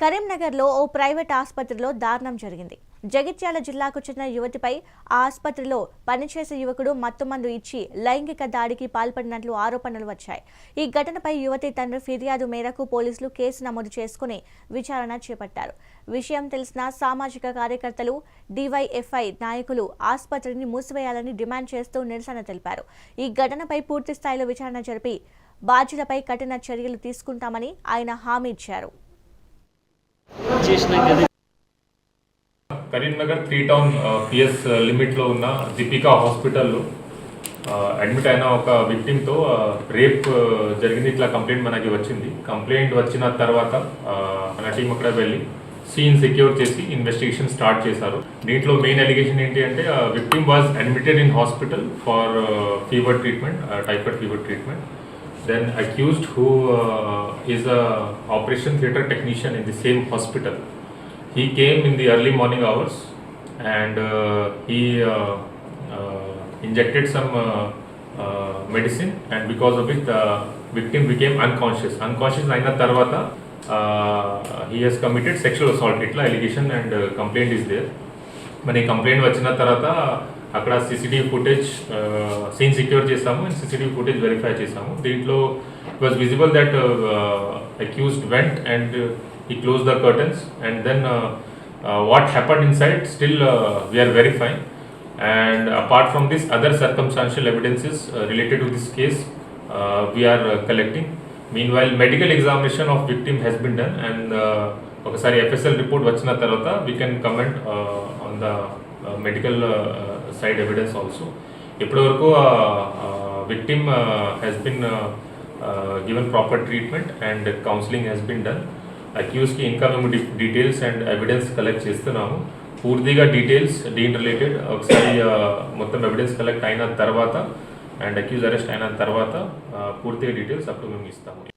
కరీంనగర్లో ఓ ప్రైవేట్ ఆసుపత్రిలో దారుణం జరిగింది. జగిత్యాల జిల్లాకు చెందిన యువతిపై ఆ ఆసుపత్రిలో పనిచేసే యువకుడు మత్తుమందు ఇచ్చి లైంగిక దాడికి పాల్పడినట్లు ఆరోపణలు వచ్చాయి. ఈ ఘటనపై యువతి తండ్రి ఫిర్యాదు మేరకు పోలీసులు కేసు నమోదు చేసుకుని విచారణ చేపట్టారు. విషయం తెలిసిన సామాజిక కార్యకర్తలు, డివైఎఫ్ఐ నాయకులు ఆసుపత్రిని మూసివేయాలని డిమాండ్ చేస్తూ నిరసన తెలిపారు. ఈ ఘటనపై పూర్తి స్థాయిలో విచారణ జరిపి బాధ్యులపై కఠిన చర్యలు తీసుకుంటామని ఆయన హామీ ఇచ్చారు. కరీంనగర్ 3 టౌన్ పిఎస్ లిమిట్లో ఉన్న దీపికా హాస్పిటల్లో అడ్మిట్ అయిన ఒక విక్టిమ్తో రేప్ జరిగింది. ఇట్లా కంప్లైంట్ మనకి వచ్చింది. కంప్లైంట్ వచ్చిన తర్వాత మన టీం అక్కడ వెళ్ళి సీన్ సెక్యూర్ చేసి ఇన్వెస్టిగేషన్ స్టార్ట్ చేశారు. దీంట్లో మెయిన్ అలిగేషన్ ఏంటి అంటే victim was admitted in hospital for fever treatment, typhoid fever treatment. Then accused, who is a operation theatre technician in the same hospital, he came in the early morning hours and he injected some medicine, and because of it the victim became unconscious aina tarvata he has committed sexual assault itla allegation and complaint is there. Mani complaint vachina tarvata అక్కడ CCTV footage scene secure చేసాము and CCTV footage verify చేసాము. దీంట్లో it was visible that accused went and he close the curtains and then what happened inside still we are verifying. And apart from this other circumstantial evidences related to this case we are collecting. Meanwhile medical examination of victim has been done and ఒకసారి FSL report వచ్చిన తర్వాత we can comment on the medical side evidence also. ఇప్పటివరకు victim has been given proper treatment and counseling has been done. Accused కి ఇంకా మేము details and evidence collect చేస్తున్నాము. పూర్తిగా details దీని రిలేటెడ్ ఒకసారి మొత్తం ఎవిడెన్స్ కలెక్ట్ అయిన తర్వాత అండ్ అక్యూజ్ అరెస్ట్ అయిన తర్వాత పూర్తిగా డీటెయిల్స్ అప్పుడు మేము ఇస్తాము.